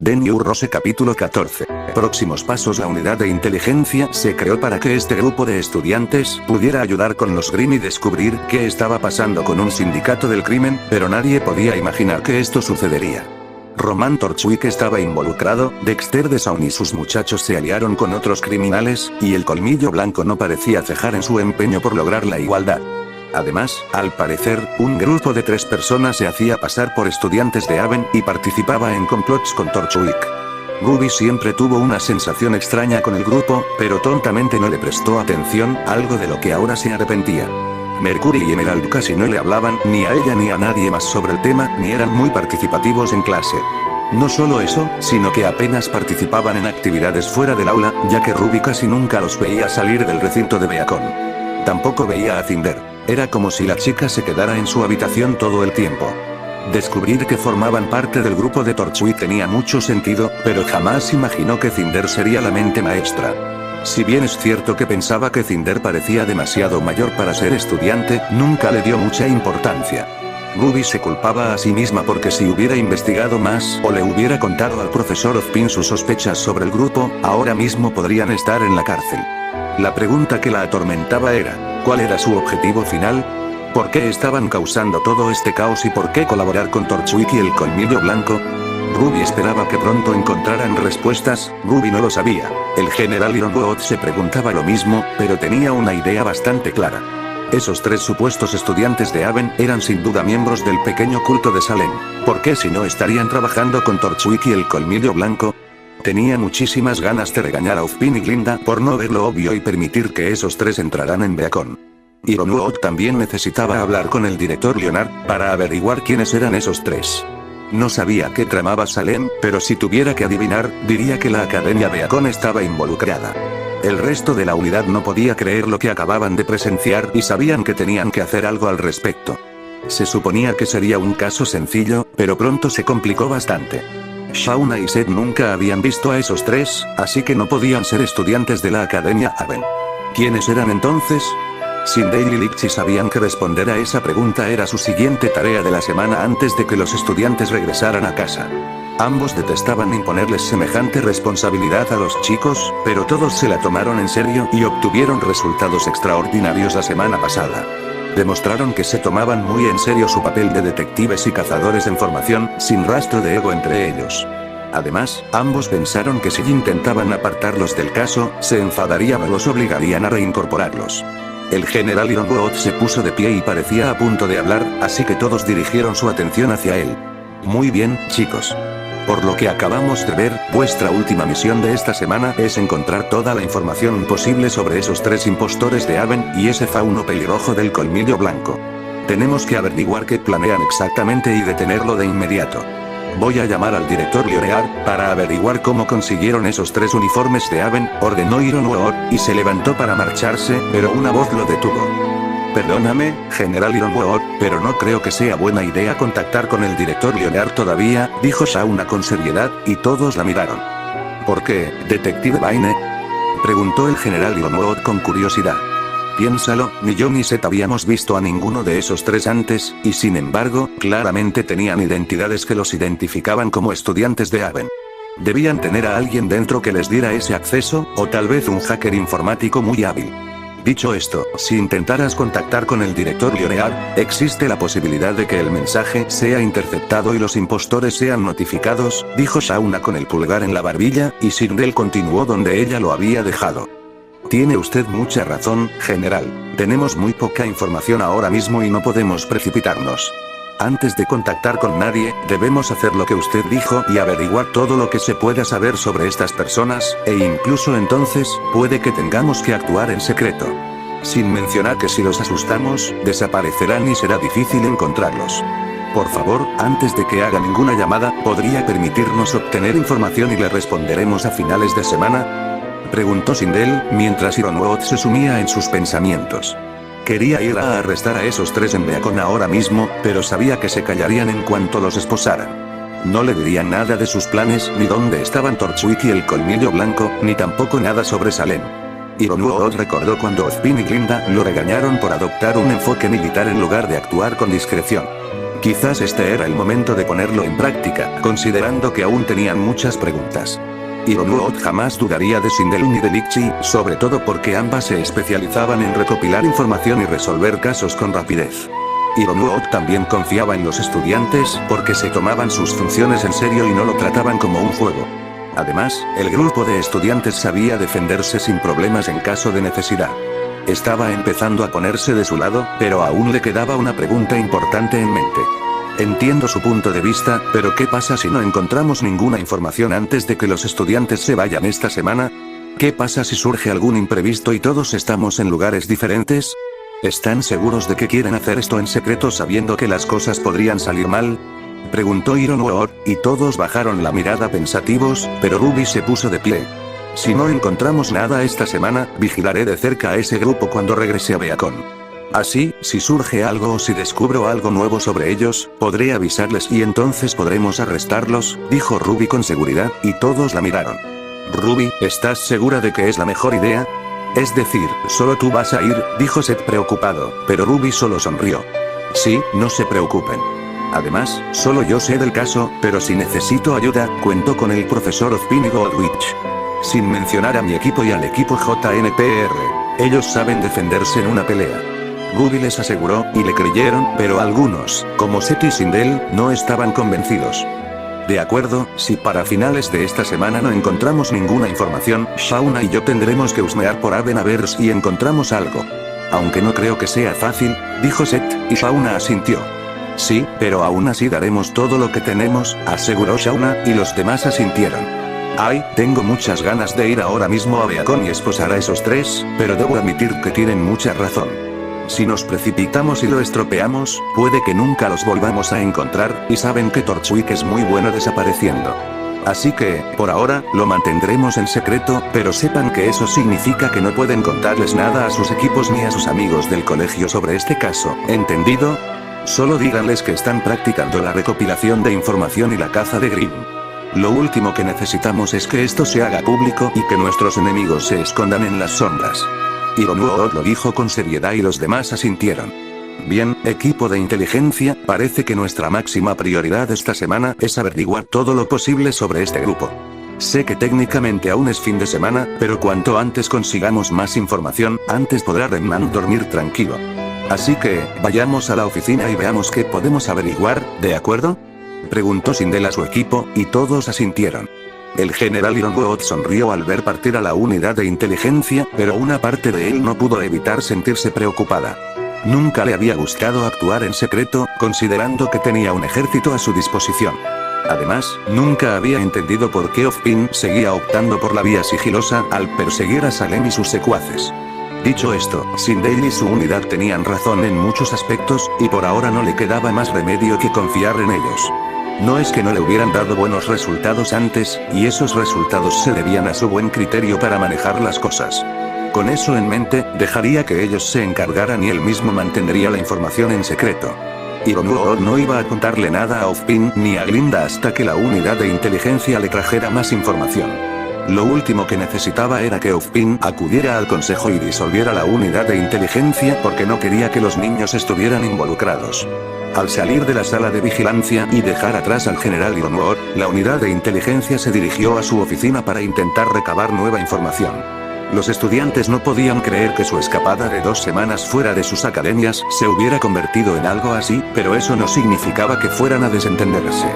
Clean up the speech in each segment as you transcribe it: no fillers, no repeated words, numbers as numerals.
The New Rose capítulo 14. Próximos pasos. La unidad de inteligencia se creó para que este grupo de estudiantes pudiera ayudar con los Grimm y descubrir qué estaba pasando con un sindicato del crimen, pero nadie podía imaginar que esto sucedería. Roman Torchwick estaba involucrado, Dexter DeShawn y sus muchachos se aliaron con otros criminales, y el Colmillo Blanco no parecía cejar en su empeño por lograr la igualdad. Además, al parecer, un grupo de 3 personas se hacía pasar por estudiantes de Haven y participaba en complots con Torchwick. Ruby siempre tuvo una sensación extraña con el grupo, pero tontamente no le prestó atención, algo de lo que ahora se arrepentía. Mercury y Emerald casi no le hablaban, ni a ella ni a nadie más sobre el tema, ni eran muy participativos en clase. No solo eso, sino que apenas participaban en actividades fuera del aula, ya que Ruby casi nunca los veía salir del recinto de Beacon. Tampoco veía a Cinder. Era como si la chica se quedara en su habitación todo el tiempo. Descubrir que formaban parte del grupo de Torchwick tenía mucho sentido, pero jamás imaginó que Cinder sería la mente maestra. Si bien es cierto que pensaba que Cinder parecía demasiado mayor para ser estudiante, nunca le dio mucha importancia. Ruby se culpaba a sí misma porque si hubiera investigado más o le hubiera contado al profesor Ozpin sus sospechas sobre el grupo, ahora mismo podrían estar en la cárcel. La pregunta que la atormentaba era, ¿cuál era su objetivo final? ¿Por qué estaban causando todo este caos y por qué colaborar con Torchwick y el Colmillo Blanco? Ruby esperaba que pronto encontraran respuestas, Ruby no lo sabía. El general Ironwood se preguntaba lo mismo, pero tenía una idea bastante clara. Esos 3 supuestos estudiantes de Haven eran sin duda miembros del pequeño culto de Salem. ¿Por qué si no estarían trabajando con Torchwick y el Colmillo Blanco? Tenía muchísimas ganas de regañar a Ozpin y Glinda por no ver lo obvio y permitir que esos 3 entraran en Beacon. Ironwood también necesitaba hablar con el director Leonard para averiguar quiénes eran esos 3. No sabía qué tramaba Salem, pero si tuviera que adivinar, diría que la Academia Beacon estaba involucrada. El resto de la unidad no podía creer lo que acababan de presenciar y sabían que tenían que hacer algo al respecto. Se suponía que sería un caso sencillo, pero pronto se complicó bastante. Shauna y Seth nunca habían visto a esos 3, así que no podían ser estudiantes de la Academia Haven. ¿Quiénes eran entonces? Sindel y Lixie sabían que responder a esa pregunta era su siguiente tarea de la semana antes de que los estudiantes regresaran a casa. Ambos detestaban imponerles semejante responsabilidad a los chicos, pero todos se la tomaron en serio y obtuvieron resultados extraordinarios la semana pasada. Demostraron que se tomaban muy en serio su papel de detectives y cazadores de información, sin rastro de ego entre ellos. Además, ambos pensaron que si intentaban apartarlos del caso, se enfadarían o los obligarían a reincorporarlos. El general Ironwood se puso de pie y parecía a punto de hablar, así que todos dirigieron su atención hacia él. Muy bien, chicos. Por lo que acabamos de ver, vuestra última misión de esta semana es encontrar toda la información posible sobre esos 3 impostores de Haven y ese fauno pelirrojo del Colmillo Blanco. Tenemos que averiguar qué planean exactamente y detenerlo de inmediato. Voy a llamar al director Leonard para averiguar cómo consiguieron esos 3 uniformes de Haven, ordenó Ironwood, y se levantó para marcharse, pero una voz lo detuvo. Perdóname, general Ironwood, pero no creo que sea buena idea contactar con el director Leonard todavía, dijo Shauna con seriedad, y todos la miraron. ¿Por qué, detective Vine? Preguntó el general Ironwood con curiosidad. Piénsalo, ni yo ni Seth habíamos visto a ninguno de esos 3 antes, y sin embargo, claramente tenían identidades que los identificaban como estudiantes de Haven. Debían tener a alguien dentro que les diera ese acceso, o tal vez un hacker informático muy hábil. Dicho esto, si intentaras contactar con el director Leonard, existe la posibilidad de que el mensaje sea interceptado y los impostores sean notificados, dijo Shauna con el pulgar en la barbilla, y Sindel continuó donde ella lo había dejado. Tiene usted mucha razón, general. Tenemos muy poca información ahora mismo y no podemos precipitarnos. Antes de contactar con nadie, debemos hacer lo que usted dijo y averiguar todo lo que se pueda saber sobre estas personas, e incluso entonces, puede que tengamos que actuar en secreto. Sin mencionar que si los asustamos, desaparecerán y será difícil encontrarlos. Por favor, antes de que haga ninguna llamada, ¿podría permitirnos obtener información y le responderemos a finales de semana? Preguntó Sindel, mientras Ironwood se sumía en sus pensamientos. Quería ir a arrestar a esos 3 en Beacon ahora mismo, pero sabía que se callarían en cuanto los esposaran. No le dirían nada de sus planes, ni dónde estaban Torchwick y el Colmillo Blanco, ni tampoco nada sobre Salem. Ironwood recordó cuando Ozpin y Glinda lo regañaron por adoptar un enfoque militar en lugar de actuar con discreción. Quizás este era el momento de ponerlo en práctica, considerando que aún tenían muchas preguntas. Ironwood jamás dudaría de Sindel ni de Lixi, sobre todo porque ambas se especializaban en recopilar información y resolver casos con rapidez. Ironwood también confiaba en los estudiantes, porque se tomaban sus funciones en serio y no lo trataban como un juego. Además, el grupo de estudiantes sabía defenderse sin problemas en caso de necesidad. Estaba empezando a ponerse de su lado, pero aún le quedaba una pregunta importante en mente. Entiendo su punto de vista, pero ¿qué pasa si no encontramos ninguna información antes de que los estudiantes se vayan esta semana? ¿Qué pasa si surge algún imprevisto y todos estamos en lugares diferentes? ¿Están seguros de que quieren hacer esto en secreto sabiendo que las cosas podrían salir mal? Preguntó Ironwood, y todos bajaron la mirada pensativos, pero Ruby se puso de pie. Si no encontramos nada esta semana, vigilaré de cerca a ese grupo cuando regrese a Beacon. Así, si surge algo o si descubro algo nuevo sobre ellos, podré avisarles y entonces podremos arrestarlos, dijo Ruby con seguridad, y todos la miraron. Ruby, ¿estás segura de que es la mejor idea? Es decir, solo tú vas a ir, dijo Seth preocupado, pero Ruby solo sonrió. Sí, no se preocupen. Además, solo yo sé del caso, pero si necesito ayuda, cuento con el profesor Ozpin y Goldwitch. Sin mencionar a mi equipo y al equipo JNPR. Ellos saben defenderse en una pelea. Ruby les aseguró, y le creyeron, pero algunos, como Seth y Sindel, no estaban convencidos. De acuerdo, si para finales de esta semana no encontramos ninguna información, Shauna y yo tendremos que husmear por Haven a ver si encontramos algo. Aunque no creo que sea fácil, dijo Seth, y Shauna asintió. Sí, pero aún así daremos todo lo que tenemos, aseguró Shauna, y los demás asintieron. Ay, tengo muchas ganas de ir ahora mismo a Beacon y esposar a esos tres, pero debo admitir que tienen mucha razón. Si nos precipitamos y lo estropeamos, puede que nunca los volvamos a encontrar, y saben que Torchwick es muy bueno desapareciendo. Así que, por ahora, lo mantendremos en secreto, pero sepan que eso significa que no pueden contarles nada a sus equipos ni a sus amigos del colegio sobre este caso, ¿entendido? Solo díganles que están practicando la recopilación de información y la caza de Grimm. Lo último que necesitamos es que esto se haga público y que nuestros enemigos se escondan en las sombras. Ironwood lo dijo con seriedad y los demás asintieron. Bien, equipo de inteligencia, parece que nuestra máxima prioridad esta semana es averiguar todo lo posible sobre este grupo. Sé que técnicamente aún es fin de semana, pero cuanto antes consigamos más información, antes podrá Remnant dormir tranquilo. Así que, vayamos a la oficina y veamos qué podemos averiguar, ¿de acuerdo? Preguntó Sindel a su equipo, y todos asintieron. El general Ironwood sonrió al ver partir a la unidad de inteligencia, pero una parte de él no pudo evitar sentirse preocupada. Nunca le había gustado actuar en secreto, considerando que tenía un ejército a su disposición. Además, nunca había entendido por qué Ozpin seguía optando por la vía sigilosa al perseguir a Salem y sus secuaces. Dicho esto, Sindel y su unidad tenían razón en muchos aspectos, y por ahora no le quedaba más remedio que confiar en ellos. No es que no le hubieran dado buenos resultados antes, y esos resultados se debían a su buen criterio para manejar las cosas. Con eso en mente, dejaría que ellos se encargaran y él mismo mantendría la información en secreto. Ironwood no iba a contarle nada a Ozpin ni a Glinda hasta que la unidad de inteligencia le trajera más información. Lo último que necesitaba era que Ozpin acudiera al consejo y disolviera la unidad de inteligencia porque no quería que los niños estuvieran involucrados. Al salir de la sala de vigilancia y dejar atrás al general Ironwood, la unidad de inteligencia se dirigió a su oficina para intentar recabar nueva información. Los estudiantes no podían creer que su escapada de 2 semanas fuera de sus academias se hubiera convertido en algo así, pero eso no significaba que fueran a desentenderse.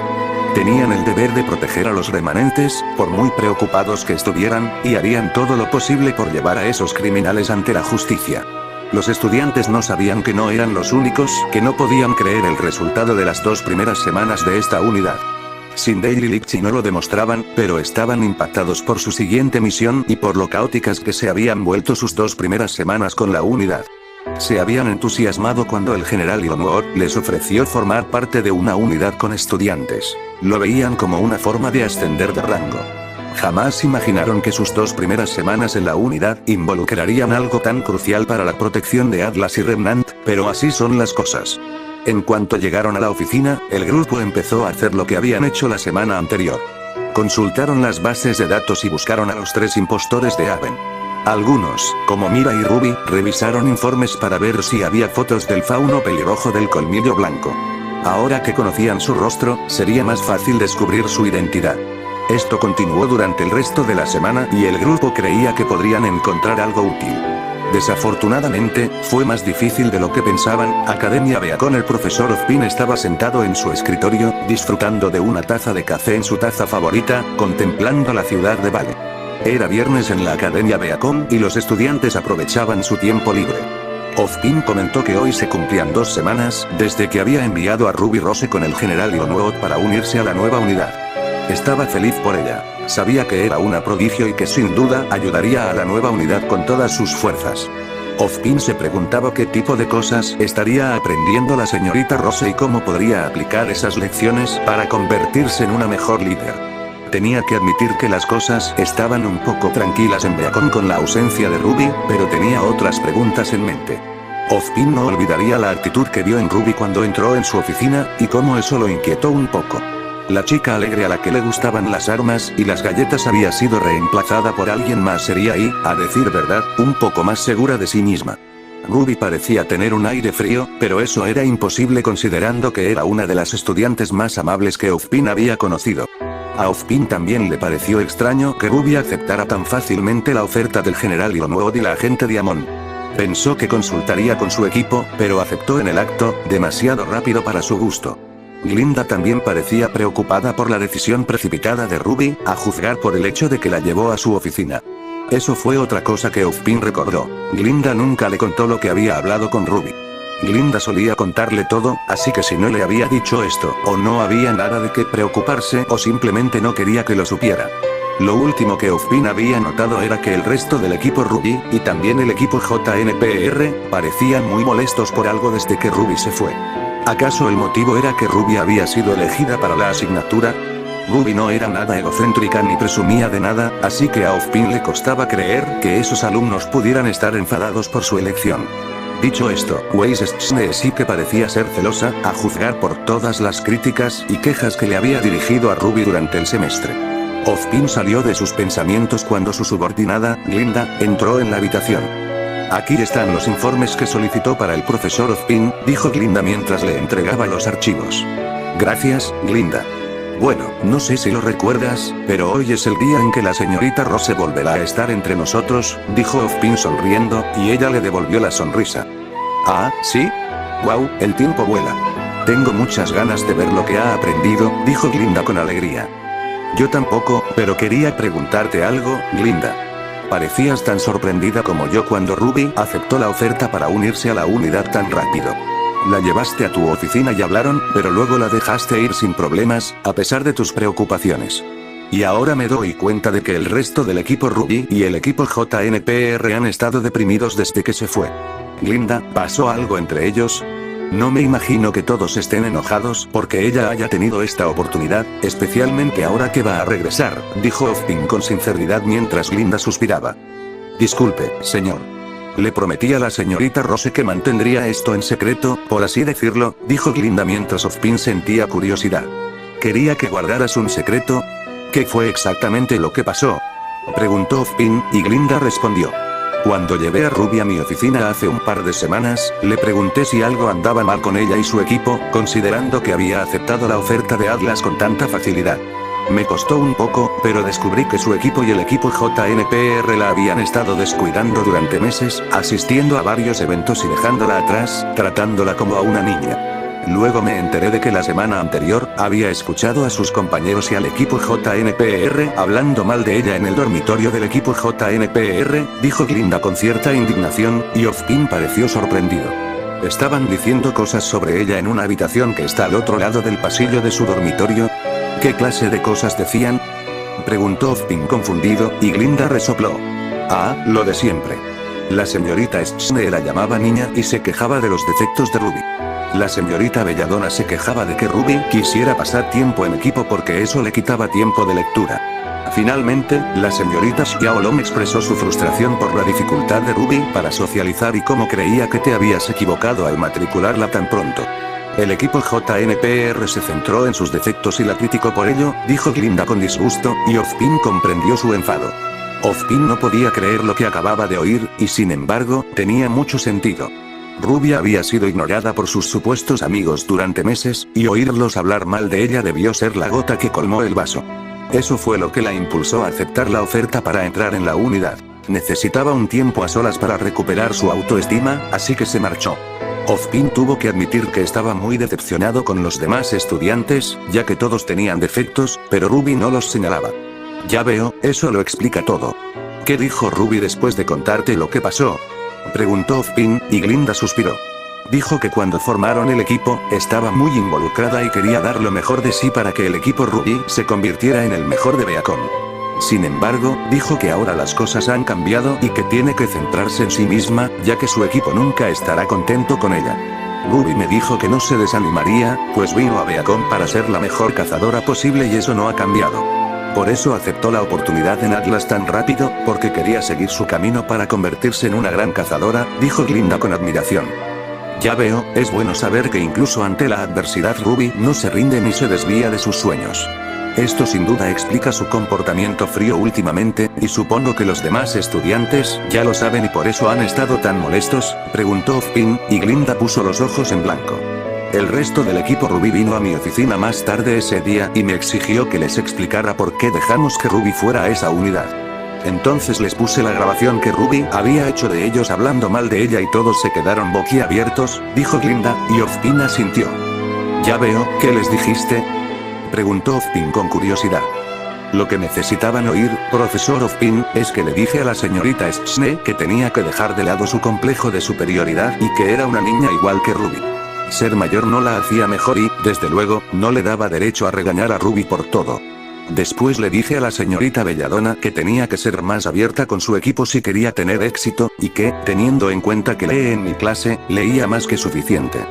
Tenían el deber de proteger a los remanentes, por muy preocupados que estuvieran, y harían todo lo posible por llevar a esos criminales ante la justicia. Los estudiantes no sabían que no eran los únicos que no podían creer el resultado de las 2 primeras semanas de esta unidad. Sindel y Lixi no lo demostraban, pero estaban impactados por su siguiente misión y por lo caóticas que se habían vuelto sus 2 primeras semanas con la unidad. Se habían entusiasmado cuando el general Ironwood les ofreció formar parte de una unidad con estudiantes. Lo veían como una forma de ascender de rango. Jamás imaginaron que sus 2 primeras semanas en la unidad involucrarían algo tan crucial para la protección de Atlas y Remnant, pero así son las cosas. En cuanto llegaron a la oficina, el grupo empezó a hacer lo que habían hecho la semana anterior. Consultaron las bases de datos y buscaron a los 3 impostores de Haven. Algunos, como Mira y Ruby, revisaron informes para ver si había fotos del fauno pelirrojo del colmillo blanco. Ahora que conocían su rostro, sería más fácil descubrir su identidad. Esto continuó durante el resto de la semana y el grupo creía que podrían encontrar algo útil. Desafortunadamente, fue más difícil de lo que pensaban. Academia Beacon. El profesor Ozpin estaba sentado en su escritorio, disfrutando de una taza de café en su taza favorita, contemplando la ciudad de Vale. Era viernes en la Academia Beacon y los estudiantes aprovechaban su tiempo libre. Ozpin comentó que hoy se cumplían 2 semanas desde que había enviado a Ruby Rose con el general Ionwood para unirse a la nueva unidad. Estaba feliz por ella. Sabía que era una prodigio y que sin duda ayudaría a la nueva unidad con todas sus fuerzas. Ozpin se preguntaba qué tipo de cosas estaría aprendiendo la señorita Rose y cómo podría aplicar esas lecciones para convertirse en una mejor líder. Tenía que admitir que las cosas estaban un poco tranquilas en Beacon con la ausencia de Ruby, pero tenía otras preguntas en mente. Ozpin no olvidaría la actitud que vio en Ruby cuando entró en su oficina, y cómo eso lo inquietó un poco. La chica alegre a la que le gustaban las armas y las galletas había sido reemplazada por alguien más seria y, a decir verdad, un poco más segura de sí misma. Ruby parecía tener un aire frío, pero eso era imposible considerando que era una de las estudiantes más amables que Ozpin había conocido. A Ozpin también le pareció extraño que Ruby aceptara tan fácilmente la oferta del general Ionwood y la agente Diamond. Pensó que consultaría con su equipo, pero aceptó en el acto, demasiado rápido para su gusto. Glinda también parecía preocupada por la decisión precipitada de Ruby, a juzgar por el hecho de que la llevó a su oficina. Eso fue otra cosa que Ozpin recordó. Glinda nunca le contó lo que había hablado con Ruby. Glinda solía contarle todo, así que si no le había dicho esto, o no había nada de qué preocuparse o simplemente no quería que lo supiera. Lo último que Ozpin había notado era que el resto del equipo Ruby, y también el equipo JNPR, parecían muy molestos por algo desde que Ruby se fue. ¿Acaso el motivo era que Ruby había sido elegida para la asignatura? Ruby no era nada egocéntrica ni presumía de nada, así que a Ozpin le costaba creer que esos alumnos pudieran estar enfadados por su elección. Dicho esto, Weisschne sí que parecía ser celosa, a juzgar por todas las críticas y quejas que le había dirigido a Ruby durante el semestre. Ozpin salió de sus pensamientos cuando su subordinada, Glinda, entró en la habitación. Aquí están los informes que solicitó para el profesor Ozpin, dijo Glinda mientras le entregaba los archivos. Gracias, Glinda. Bueno, no sé si lo recuerdas, pero hoy es el día en que la señorita Rose volverá a estar entre nosotros, dijo Ozpin sonriendo, y ella le devolvió la sonrisa. Ah, ¿sí? Wow, el tiempo vuela. Tengo muchas ganas de ver lo que ha aprendido, dijo Glinda con alegría. Yo tampoco, pero quería preguntarte algo, Glinda. Parecías tan sorprendida como yo cuando Ruby aceptó la oferta para unirse a la unidad tan rápido. La llevaste a tu oficina y hablaron, pero luego la dejaste ir sin problemas, a pesar de tus preocupaciones. Y ahora me doy cuenta de que el resto del equipo Ruby y el equipo JNPR han estado deprimidos desde que se fue. Glinda, ¿pasó algo entre ellos? No me imagino que todos estén enojados porque ella haya tenido esta oportunidad, especialmente ahora que va a regresar, dijo Ozpin con sinceridad mientras Glinda suspiraba. Disculpe, señor. Le prometí a la señorita Rose que mantendría esto en secreto, por así decirlo, dijo Glinda mientras Ozpin sentía curiosidad. ¿Quería que guardaras un secreto? ¿Qué fue exactamente lo que pasó? Preguntó Ozpin, y Glinda respondió. Cuando llevé a Ruby a mi oficina hace un par de semanas, le pregunté si algo andaba mal con ella y su equipo, considerando que había aceptado la oferta de Atlas con tanta facilidad. Me costó un poco, pero descubrí que su equipo y el equipo JNPR la habían estado descuidando durante meses, asistiendo a varios eventos y dejándola atrás, tratándola como a una niña. Luego me enteré de que la semana anterior, había escuchado a sus compañeros y al equipo JNPR hablando mal de ella en el dormitorio del equipo JNPR, dijo Glinda con cierta indignación, y Ozpin pareció sorprendido. ¿Estaban diciendo cosas sobre ella en una habitación que está al otro lado del pasillo de su dormitorio? ¿Qué clase de cosas decían? Preguntó Ozpin confundido, y Glinda resopló. Ah, lo de siempre. La señorita Schne la llamaba niña y se quejaba de los defectos de Ruby. La señorita Belladonna se quejaba de que Ruby quisiera pasar tiempo en equipo porque eso le quitaba tiempo de lectura. Finalmente, la señorita Xiaolong expresó su frustración por la dificultad de Ruby para socializar y cómo creía que te habías equivocado al matricularla tan pronto. El equipo JNPR se centró en sus defectos y la criticó por ello, dijo Glinda con disgusto, y Ozpin comprendió su enfado. Ozpin no podía creer lo que acababa de oír, y sin embargo, tenía mucho sentido. Ruby había sido ignorada por sus supuestos amigos durante meses, y oírlos hablar mal de ella debió ser la gota que colmó el vaso. Eso fue lo que la impulsó a aceptar la oferta para entrar en la unidad. Necesitaba un tiempo a solas para recuperar su autoestima, así que se marchó. Ozpin tuvo que admitir que estaba muy decepcionado con los demás estudiantes, ya que todos tenían defectos, pero Ruby no los señalaba. Ya veo, eso lo explica todo. ¿Qué dijo Ruby después de contarte lo que pasó?, preguntó Ozpin, y Glinda suspiró. Dijo que cuando formaron el equipo, estaba muy involucrada y quería dar lo mejor de sí para que el equipo Ruby se convirtiera en el mejor de Beacon. Sin embargo, dijo que ahora las cosas han cambiado y que tiene que centrarse en sí misma, ya que su equipo nunca estará contento con ella. Ruby me dijo que no se desanimaría, pues vino a Beacon para ser la mejor cazadora posible y eso no ha cambiado. Por eso aceptó la oportunidad en Atlas tan rápido, porque quería seguir su camino para convertirse en una gran cazadora, dijo Glinda con admiración. Ya veo, es bueno saber que incluso ante la adversidad Ruby no se rinde ni se desvía de sus sueños. Esto sin duda explica su comportamiento frío últimamente, y supongo que los demás estudiantes ya lo saben y por eso han estado tan molestos, preguntó Ozpin, y Glinda puso los ojos en blanco. El resto del equipo Ruby vino a mi oficina más tarde ese día y me exigió que les explicara por qué dejamos que Ruby fuera a esa unidad. Entonces les puse la grabación que Ruby había hecho de ellos hablando mal de ella y todos se quedaron boquiabiertos, dijo Glinda, y Ozpin asintió. Ya veo, ¿qué les dijiste?, preguntó Ozpin con curiosidad. Lo que necesitaban oír, profesor Ozpin, es que le dije a la señorita Schnee que tenía que dejar de lado su complejo de superioridad y que era una niña igual que Ruby. Ser mayor no la hacía mejor y, desde luego, no le daba derecho a regañar a Ruby por todo. Después le dije a la señorita Belladonna que tenía que ser más abierta con su equipo si quería tener éxito, y que, teniendo en cuenta que lee en mi clase, leía más que suficiente.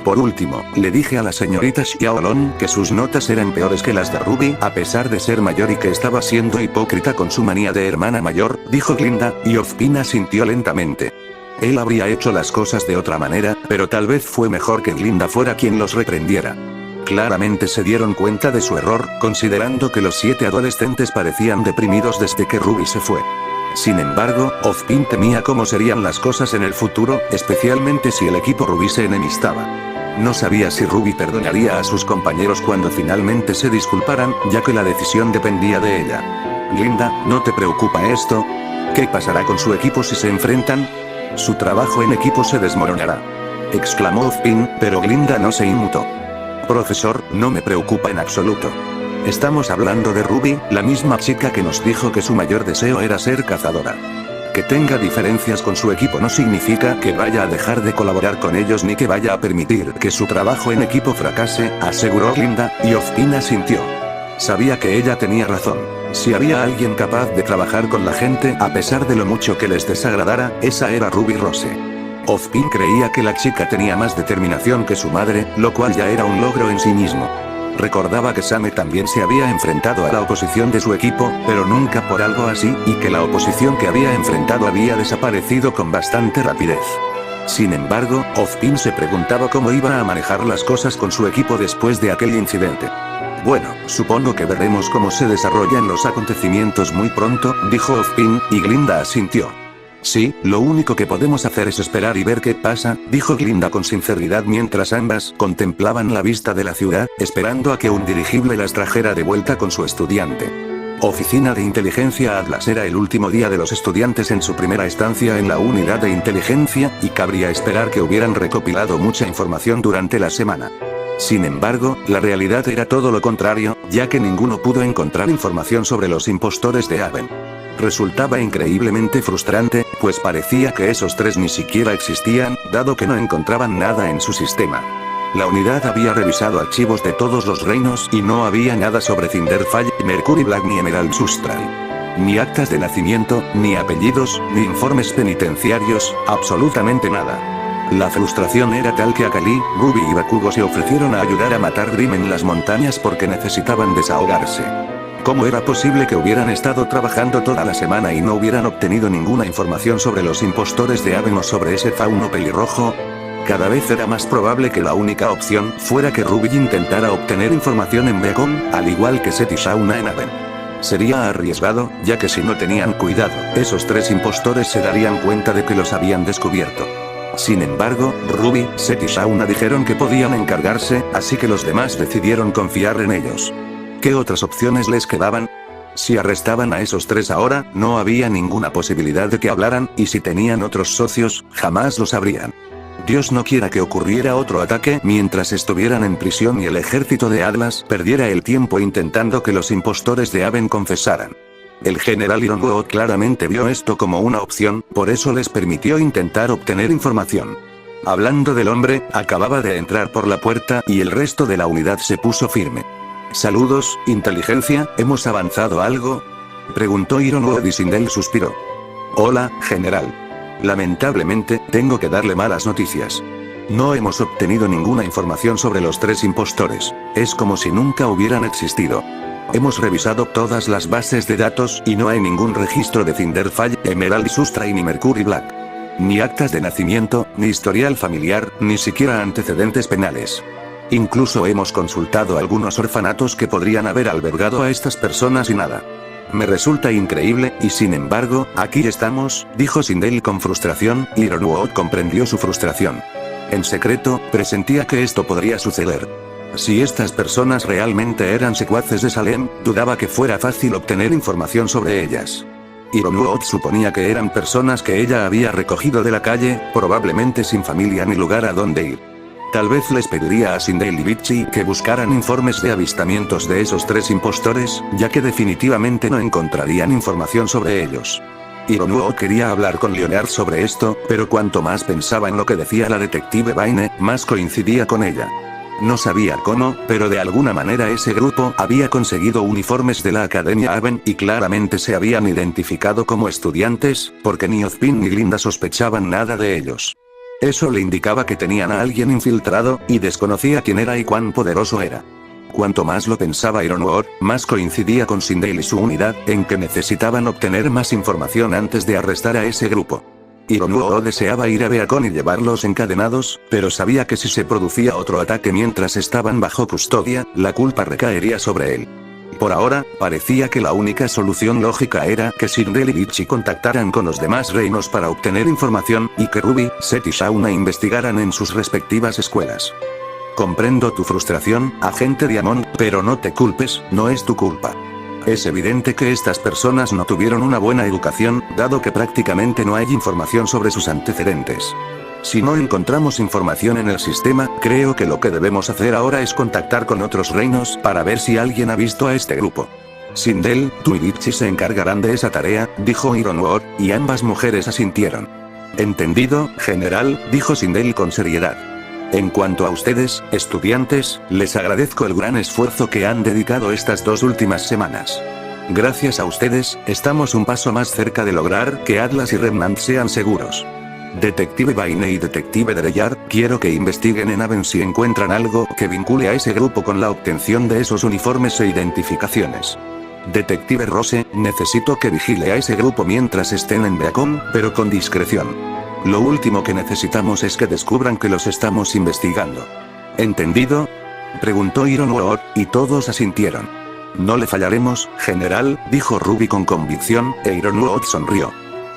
Por último, le dije a la señorita Xiaolong que sus notas eran peores que las de Ruby a pesar de ser mayor y que estaba siendo hipócrita con su manía de hermana mayor, dijo Glinda, y Ozpin asintió lentamente. Él habría hecho las cosas de otra manera, pero tal vez fue mejor que Glinda fuera quien los reprendiera. Claramente se dieron cuenta de su error, considerando que los 7 adolescentes parecían deprimidos desde que Ruby se fue. Sin embargo, Ozpin temía cómo serían las cosas en el futuro, especialmente si el equipo Ruby se enemistaba. No sabía si Ruby perdonaría a sus compañeros cuando finalmente se disculparan, ya que la decisión dependía de ella. Glinda, ¿no te preocupa esto? ¿Qué pasará con su equipo si se enfrentan? Su trabajo en equipo se desmoronará, exclamó Ozpin, pero Glinda no se inmutó. Profesor, no me preocupa en absoluto. Estamos hablando de Ruby, la misma chica que nos dijo que su mayor deseo era ser cazadora. Que tenga diferencias con su equipo no significa que vaya a dejar de colaborar con ellos ni que vaya a permitir que su trabajo en equipo fracase, aseguró Glinda, y Ozpin asintió. Sabía que ella tenía razón. Si había alguien capaz de trabajar con la gente a pesar de lo mucho que les desagradara, esa era Ruby Rose. Ozpin creía que la chica tenía más determinación que su madre, lo cual ya era un logro en sí mismo. Recordaba que Same también se había enfrentado a la oposición de su equipo, pero nunca por algo así, y que la oposición que había enfrentado había desaparecido con bastante rapidez. Sin embargo, Ozpin se preguntaba cómo iba a manejar las cosas con su equipo después de aquel incidente. Bueno, supongo que veremos cómo se desarrollan los acontecimientos muy pronto, dijo Ozpin, y Glinda asintió. Sí, lo único que podemos hacer es esperar y ver qué pasa, dijo Glinda con sinceridad mientras ambas contemplaban la vista de la ciudad, esperando a que un dirigible las trajera de vuelta con su estudiante. Oficina de Inteligencia Atlas era el último día de los estudiantes en su primera estancia en la unidad de inteligencia, y cabría esperar que hubieran recopilado mucha información durante la semana. Sin embargo, la realidad era todo lo contrario, ya que ninguno pudo encontrar información sobre los impostores de Haven. Resultaba increíblemente frustrante, pues parecía que esos 3 ni siquiera existían, dado que no encontraban nada en su sistema. La unidad había revisado archivos de todos los reinos y no había nada sobre Cinderfall, Mercury Black ni Emerald Sustral. Ni actas de nacimiento, ni apellidos, ni informes penitenciarios, absolutamente nada. La frustración era tal que Akali, Ruby y Bakugo se ofrecieron a ayudar a matar Grim en las montañas porque necesitaban desahogarse. ¿Cómo era posible que hubieran estado trabajando toda la semana y no hubieran obtenido ninguna información sobre los impostores de Haven o sobre ese fauno pelirrojo? Cada vez era más probable que la única opción fuera que Ruby intentara obtener información en Beacon, al igual que Seth y Shauna en Haven. Sería arriesgado, ya que si no tenían cuidado, esos 3 impostores se darían cuenta de que los habían descubierto. Sin embargo, Ruby, Seth y Shauna dijeron que podían encargarse, así que los demás decidieron confiar en ellos. ¿Qué otras opciones les quedaban? Si arrestaban a esos tres ahora, no había ninguna posibilidad de que hablaran, y si tenían otros socios, jamás lo sabrían. Dios no quiera que ocurriera otro ataque mientras estuvieran en prisión y el ejército de Atlas perdiera el tiempo intentando que los impostores de Aven confesaran. El general Ironwood claramente vio esto como una opción, por eso les permitió intentar obtener información. Hablando del hombre, acababa de entrar por la puerta y el resto de la unidad se puso firme. «Saludos, inteligencia, ¿hemos avanzado algo?», preguntó Ironwood y Sindel suspiró. «Hola, general. Lamentablemente, tengo que darle malas noticias. No hemos obtenido ninguna información sobre los tres impostores. Es como si nunca hubieran existido. Hemos revisado todas las bases de datos y no hay ningún registro de Cinderfall, Emerald Sustain ni Mercury Black. Ni actas de nacimiento, ni historial familiar, ni siquiera antecedentes penales. Incluso hemos consultado algunos orfanatos que podrían haber albergado a estas personas y nada. Me resulta increíble, y sin embargo, aquí estamos», dijo Sindel con frustración, y Ironwood comprendió su frustración. En secreto, presentía que esto podría suceder. Si estas personas realmente eran secuaces de Salem, dudaba que fuera fácil obtener información sobre ellas. Ironwood suponía que eran personas que ella había recogido de la calle, probablemente sin familia ni lugar a donde ir. Tal vez les pediría a Sindel y Vichy que buscaran informes de avistamientos de esos tres impostores, ya que definitivamente no encontrarían información sobre ellos. Ironwood quería hablar con Leonard sobre esto, pero cuanto más pensaba en lo que decía la detective Vine, más coincidía con ella. No sabía cómo, pero de alguna manera ese grupo había conseguido uniformes de la Academia Aven y claramente se habían identificado como estudiantes, porque ni Ozpin ni Glinda sospechaban nada de ellos. Eso le indicaba que tenían a alguien infiltrado, y desconocía quién era y cuán poderoso era. Cuanto más lo pensaba Ironwood, más coincidía con Sindel y su unidad, en que necesitaban obtener más información antes de arrestar a ese grupo. Ironwood deseaba ir a Beacon y llevarlos encadenados, pero sabía que si se producía otro ataque mientras estaban bajo custodia, la culpa recaería sobre él. Por ahora, parecía que la única solución lógica era que Sindel y Vichy contactaran con los demás reinos para obtener información, y que Ruby, Seth y Shauna investigaran en sus respectivas escuelas. Comprendo tu frustración, agente Diamond, pero no te culpes, no es tu culpa. Es evidente que estas personas no tuvieron una buena educación, dado que prácticamente no hay información sobre sus antecedentes. Si no encontramos información en el sistema, creo que lo que debemos hacer ahora es contactar con otros reinos para ver si alguien ha visto a este grupo. Sindel, tú y Vichy se encargarán de esa tarea, dijo Ironwood, y ambas mujeres asintieron. Entendido, general, dijo Sindel con seriedad. En cuanto a ustedes, estudiantes, les agradezco el gran esfuerzo que han dedicado estas 2 últimas semanas. Gracias a ustedes, estamos un paso más cerca de lograr que Atlas y Remnant sean seguros. Detective Vine y Detective Dreyard, quiero que investiguen en Aven si encuentran algo que vincule a ese grupo con la obtención de esos uniformes e identificaciones. Detective Rose, necesito que vigile a ese grupo mientras estén en Beacon, pero con discreción. Lo último que necesitamos es que descubran que los estamos investigando. ¿Entendido?, preguntó Ironwood, y todos asintieron. No le fallaremos, general, dijo Ruby con convicción, e Ironwood sonrió.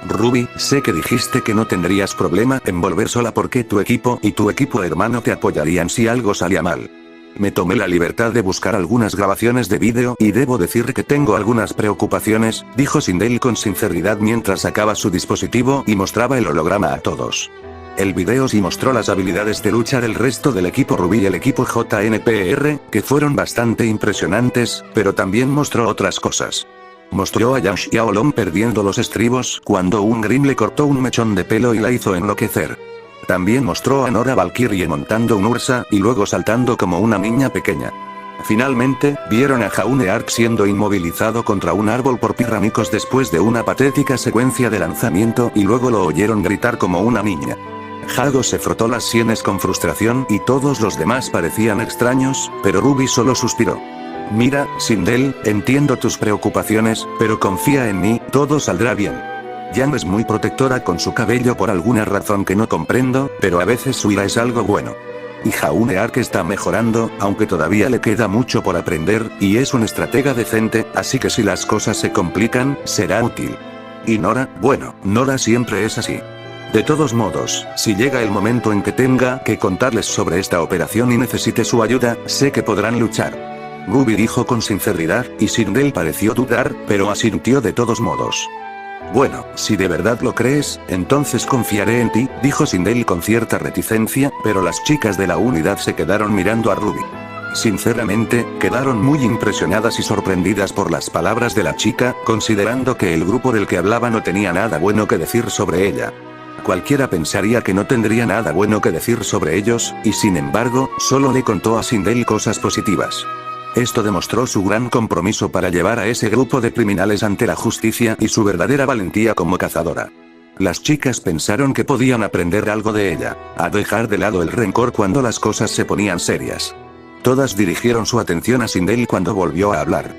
Ruby, sé que dijiste que no tendrías problema en volver sola porque tu equipo y tu equipo hermano te apoyarían si algo salía mal. Me tomé la libertad de buscar algunas grabaciones de vídeo y debo decir que tengo algunas preocupaciones, dijo Sindel con sinceridad mientras sacaba su dispositivo y mostraba el holograma a todos. El video sí mostró las habilidades de lucha del resto del equipo Ruby y el equipo JNPR, que fueron bastante impresionantes, pero también mostró otras cosas. Mostró a Yang Xiaolong perdiendo los estribos cuando un Grim le cortó un mechón de pelo y la hizo enloquecer. También mostró a Nora Valkyrie montando un Ursa y luego saltando como una niña pequeña. Finalmente, vieron a Jaune Ark siendo inmovilizado contra un árbol por pirámicos después de una patética secuencia de lanzamiento y luego lo oyeron gritar como una niña. Jago se frotó las sienes con frustración y todos los demás parecían extraños, pero Ruby solo suspiró. Mira, Sindel, entiendo tus preocupaciones, pero confía en mí, todo saldrá bien. Jan es muy protectora con su cabello por alguna razón que no comprendo, pero a veces su ira es algo bueno. Y Jaune Ark está mejorando, aunque todavía le queda mucho por aprender, y es un estratega decente, así que si las cosas se complican, será útil. Y Nora, bueno, Nora siempre es así. De todos modos, si llega el momento en que tenga que contarles sobre esta operación y necesite su ayuda, sé que podrán luchar. Ruby dijo con sinceridad, y Sindel pareció dudar, pero asintió de todos modos. Bueno, si de verdad lo crees, entonces confiaré en ti, dijo Sindel con cierta reticencia, pero las chicas de la unidad se quedaron mirando a Ruby. Sinceramente, quedaron muy impresionadas y sorprendidas por las palabras de la chica, considerando que el grupo del que hablaba no tenía nada bueno que decir sobre ella. Cualquiera pensaría que no tendría nada bueno que decir sobre ellos, y sin embargo, solo le contó a Sindel cosas positivas. Esto demostró su gran compromiso para llevar a ese grupo de criminales ante la justicia y su verdadera valentía como cazadora. Las chicas pensaron que podían aprender algo de ella, a dejar de lado el rencor cuando las cosas se ponían serias. Todas dirigieron su atención a Sindel cuando volvió a hablar.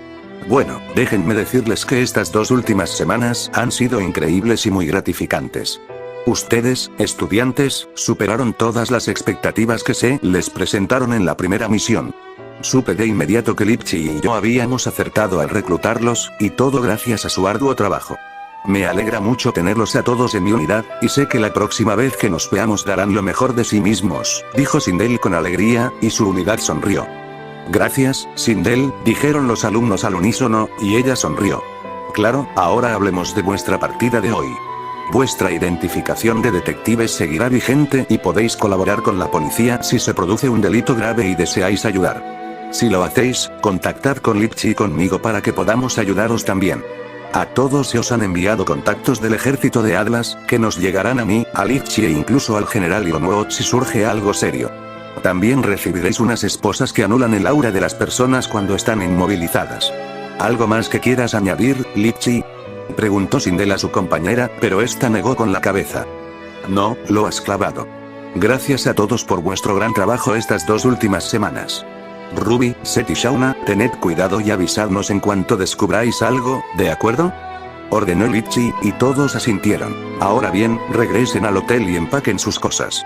Bueno, déjenme decirles que estas 2 últimas semanas han sido increíbles y muy gratificantes. Ustedes, estudiantes, superaron todas las expectativas que se les presentaron en la primera misión. Supe de inmediato que Lipchi y yo habíamos acertado al reclutarlos, y todo gracias a su arduo trabajo. Me alegra mucho tenerlos a todos en mi unidad, y sé que la próxima vez que nos veamos darán lo mejor de sí mismos, dijo Sindel con alegría, y su unidad sonrió. Gracias, Sindel, dijeron los alumnos al unísono, y ella sonrió. Claro, ahora hablemos de vuestra partida de hoy. Vuestra identificación de detectives seguirá vigente y podéis colaborar con la policía si se produce un delito grave y deseáis ayudar. Si lo hacéis, contactad con Lipchi y conmigo para que podamos ayudaros también. A todos se os han enviado contactos del ejército de Atlas, que nos llegarán a mí, a Lipchi e incluso al general Ilonwood si surge algo serio. También recibiréis unas esposas que anulan el aura de las personas cuando están inmovilizadas. ¿Algo más que quieras añadir, Lipchi?, preguntó Sindel a su compañera, pero esta negó con la cabeza. No, lo has clavado. Gracias a todos por vuestro gran trabajo estas 2 últimas semanas. Ruby, Seth y Shauna, tened cuidado y avisadnos en cuanto descubráis algo, ¿de acuerdo?, ordenó Lipchi, y todos asintieron. Ahora bien, regresen al hotel y empaquen sus cosas.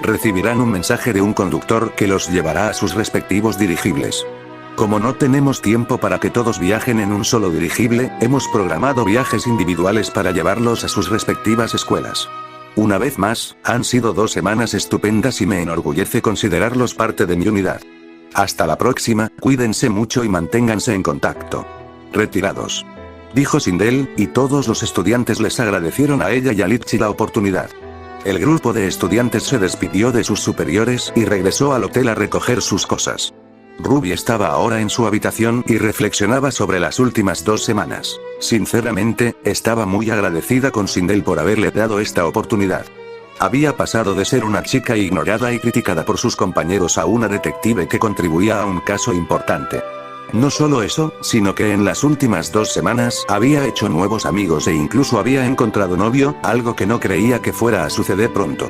Recibirán un mensaje de un conductor que los llevará a sus respectivos dirigibles. Como no tenemos tiempo para que todos viajen en un solo dirigible, hemos programado viajes individuales para llevarlos a sus respectivas escuelas. Una vez más, han sido 2 semanas estupendas y me enorgullece considerarlos parte de mi unidad. Hasta la próxima, cuídense mucho y manténganse en contacto. Retirados. Dijo Sindel, y todos los estudiantes les agradecieron a ella y a Lipchi la oportunidad. El grupo de estudiantes se despidió de sus superiores y regresó al hotel a recoger sus cosas. Ruby estaba ahora en su habitación y reflexionaba sobre las últimas 2 semanas. Sinceramente, estaba muy agradecida con Sindel por haberle dado esta oportunidad. Había pasado de ser una chica ignorada y criticada por sus compañeros a una detective que contribuía a un caso importante. No solo eso, sino que en las últimas 2 semanas había hecho nuevos amigos e incluso había encontrado novio, algo que no creía que fuera a suceder pronto.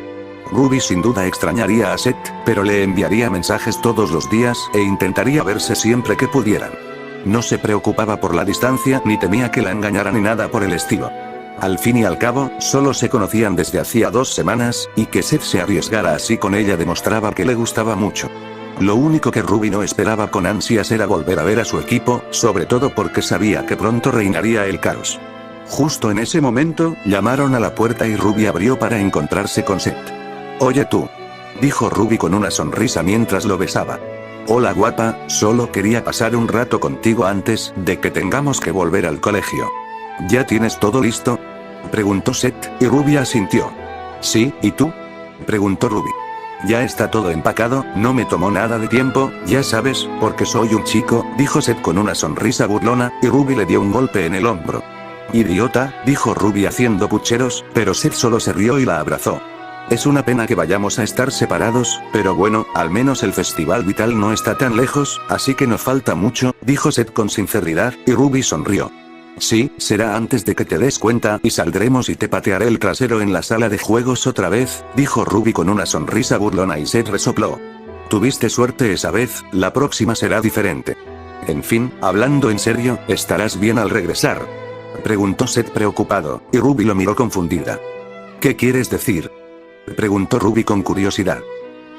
Ruby sin duda extrañaría a Seth, pero le enviaría mensajes todos los días e intentaría verse siempre que pudieran. No se preocupaba por la distancia ni temía que la engañara ni nada por el estilo. Al fin y al cabo, solo se conocían desde hacía 2 semanas, y que Seth se arriesgara así con ella demostraba que le gustaba mucho. Lo único que Ruby no esperaba con ansias era volver a ver a su equipo, sobre todo porque sabía que pronto reinaría el caos. Justo en ese momento, llamaron a la puerta y Ruby abrió para encontrarse con Seth. Oye tú, dijo Ruby con una sonrisa mientras lo besaba. Hola guapa, solo quería pasar un rato contigo antes de que tengamos que volver al colegio. ¿Ya tienes todo listo?, preguntó Seth, y Ruby asintió. Sí, ¿y tú?, preguntó Ruby. Ya está todo empacado, no me tomó nada de tiempo, ya sabes, porque soy un chico, dijo Seth con una sonrisa burlona, y Ruby le dio un golpe en el hombro. Idiota, dijo Ruby haciendo pucheros, pero Seth solo se rió y la abrazó. Es una pena que vayamos a estar separados, pero bueno, al menos el festival vital no está tan lejos, así que no falta mucho, dijo Seth con sinceridad, y Ruby sonrió. Sí, será antes de que te des cuenta y saldremos y te patearé el trasero en la sala de juegos otra vez, dijo Ruby con una sonrisa burlona y Seth resopló. Tuviste suerte esa vez, la próxima será diferente. En fin, hablando en serio, ¿estarás bien al regresar?, preguntó Seth preocupado, y Ruby lo miró confundida. ¿Qué quieres decir?, preguntó Ruby con curiosidad.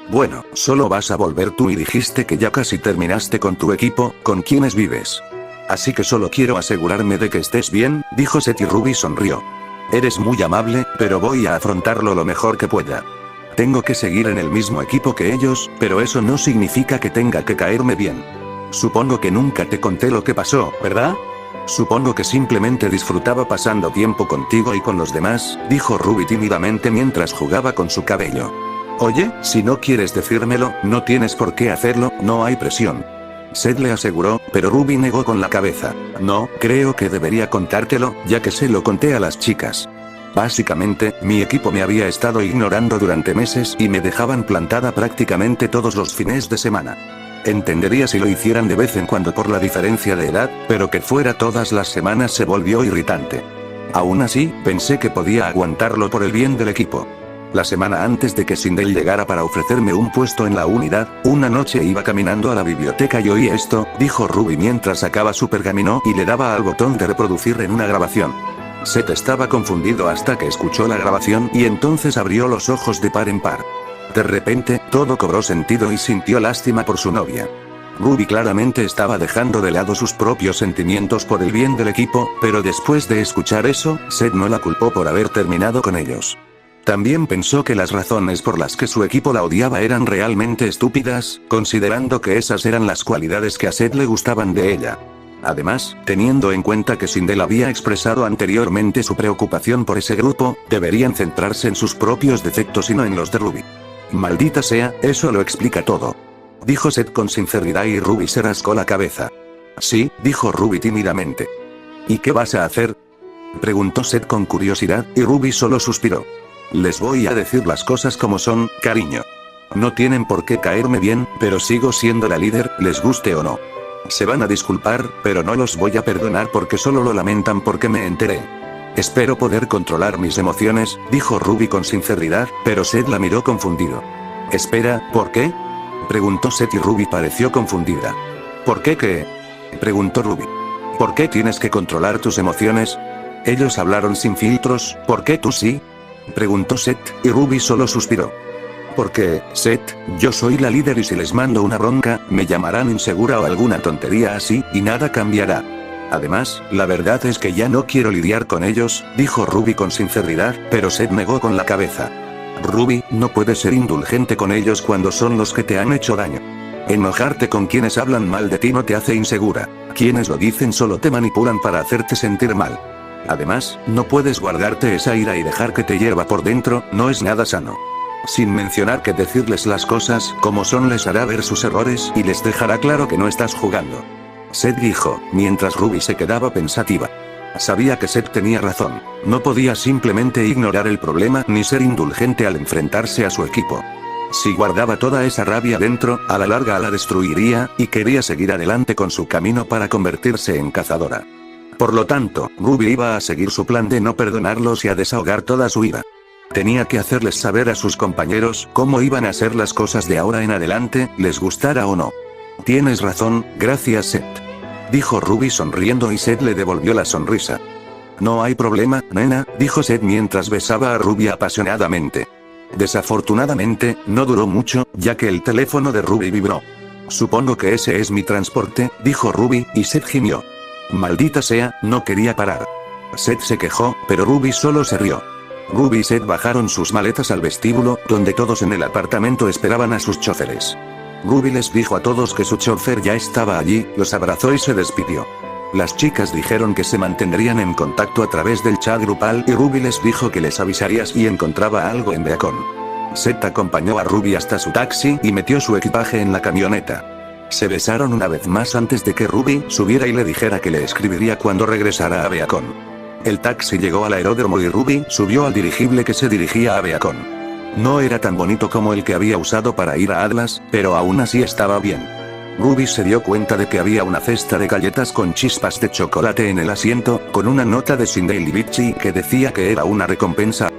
Bueno, solo vas a volver tú y dijiste que ya casi terminaste con tu equipo, ¿con quiénes vives? Así que solo quiero asegurarme de que estés bien, dijo Seth y Ruby sonrió. Eres muy amable, pero voy a afrontarlo lo mejor que pueda. Tengo que seguir en el mismo equipo que ellos, pero eso no significa que tenga que caerme bien. Supongo que nunca te conté lo que pasó, ¿verdad? Supongo que simplemente disfrutaba pasando tiempo contigo y con los demás, dijo Ruby tímidamente mientras jugaba con su cabello. Oye, si no quieres decírmelo, no tienes por qué hacerlo, no hay presión. Seth le aseguró, pero Ruby negó con la cabeza. No, creo que debería contártelo, ya que se lo conté a las chicas. Básicamente, mi equipo me había estado ignorando durante meses y me dejaban plantada prácticamente todos los fines de semana. Entendería si lo hicieran de vez en cuando por la diferencia de edad, pero que fuera todas las semanas se volvió irritante. Aún así, pensé que podía aguantarlo por el bien del equipo. La semana antes de que Sindel llegara para ofrecerme un puesto en la unidad, una noche iba caminando a la biblioteca y oí esto, dijo Ruby mientras sacaba su pergamino y le daba al botón de reproducir en una grabación. Seth estaba confundido hasta que escuchó la grabación y entonces abrió los ojos de par en par. De repente, todo cobró sentido y sintió lástima por su novia. Ruby claramente estaba dejando de lado sus propios sentimientos por el bien del equipo, pero después de escuchar eso, Seth no la culpó por haber terminado con ellos. También pensó que las razones por las que su equipo la odiaba eran realmente estúpidas, considerando que esas eran las cualidades que a Seth le gustaban de ella. Además, teniendo en cuenta que Sindel había expresado anteriormente su preocupación por ese grupo, deberían centrarse en sus propios defectos y no en los de Ruby. Maldita sea, eso lo explica todo. Dijo Seth con sinceridad y Ruby se rascó la cabeza. Sí, dijo Ruby tímidamente. ¿Y qué vas a hacer? Preguntó Seth con curiosidad, y Ruby solo suspiró. Les voy a decir las cosas como son, cariño. No tienen por qué caerme bien, pero sigo siendo la líder, les guste o no. Se van a disculpar, pero no los voy a perdonar porque solo lo lamentan porque me enteré. Espero poder controlar mis emociones, dijo Ruby con sinceridad, pero Seth la miró confundido. Espera, ¿por qué? Preguntó Seth y Ruby pareció confundida. ¿Por qué qué? Preguntó Ruby. ¿Por qué tienes que controlar tus emociones? Ellos hablaron sin filtros, ¿por qué tú sí? Preguntó Seth, y Ruby solo suspiró. Porque, Seth, yo soy la líder y si les mando una bronca, me llamarán insegura o alguna tontería así, y nada cambiará. Además, la verdad es que ya no quiero lidiar con ellos, dijo Ruby con sinceridad, pero Seth negó con la cabeza. Ruby, no puedes ser indulgente con ellos cuando son los que te han hecho daño. Enojarte con quienes hablan mal de ti no te hace insegura. Quienes lo dicen solo te manipulan para hacerte sentir mal. Además, no puedes guardarte esa ira y dejar que te hierva por dentro, no es nada sano. Sin mencionar que decirles las cosas como son les hará ver sus errores y les dejará claro que no estás jugando. Seth dijo, mientras Ruby se quedaba pensativa. Sabía que Seth tenía razón. No podía simplemente ignorar el problema ni ser indulgente al enfrentarse a su equipo. Si guardaba toda esa rabia dentro, a la larga la destruiría, y quería seguir adelante con su camino para convertirse en cazadora. Por lo tanto, Ruby iba a seguir su plan de no perdonarlos y a desahogar toda su ira. Tenía que hacerles saber a sus compañeros cómo iban a ser las cosas de ahora en adelante, les gustara o no. Tienes razón, gracias Seth. Dijo Ruby sonriendo y Seth le devolvió la sonrisa. No hay problema, nena, dijo Seth mientras besaba a Ruby apasionadamente. Desafortunadamente, no duró mucho, ya que el teléfono de Ruby vibró. Supongo que ese es mi transporte, dijo Ruby, y Seth gimió. Maldita sea, no quería parar. Seth se quejó, pero Ruby solo se rió. Ruby y Seth bajaron sus maletas al vestíbulo, donde todos en el apartamento esperaban a sus choferes. Ruby les dijo a todos que su chofer ya estaba allí, los abrazó y se despidió. Las chicas dijeron que se mantendrían en contacto a través del chat grupal y Ruby les dijo que les avisaría si encontraba algo en Beacon. Seth acompañó a Ruby hasta su taxi y metió su equipaje en la camioneta. Se besaron una vez más antes de que Ruby subiera y le dijera que le escribiría cuando regresara a Beacon. El taxi llegó al aeródromo y Ruby subió al dirigible que se dirigía a Beacon. No era tan bonito como el que había usado para ir a Atlas, pero aún así estaba bien. Ruby se dio cuenta de que había una cesta de galletas con chispas de chocolate en el asiento, con una nota de Sindel y Bitchy que decía que era una recompensa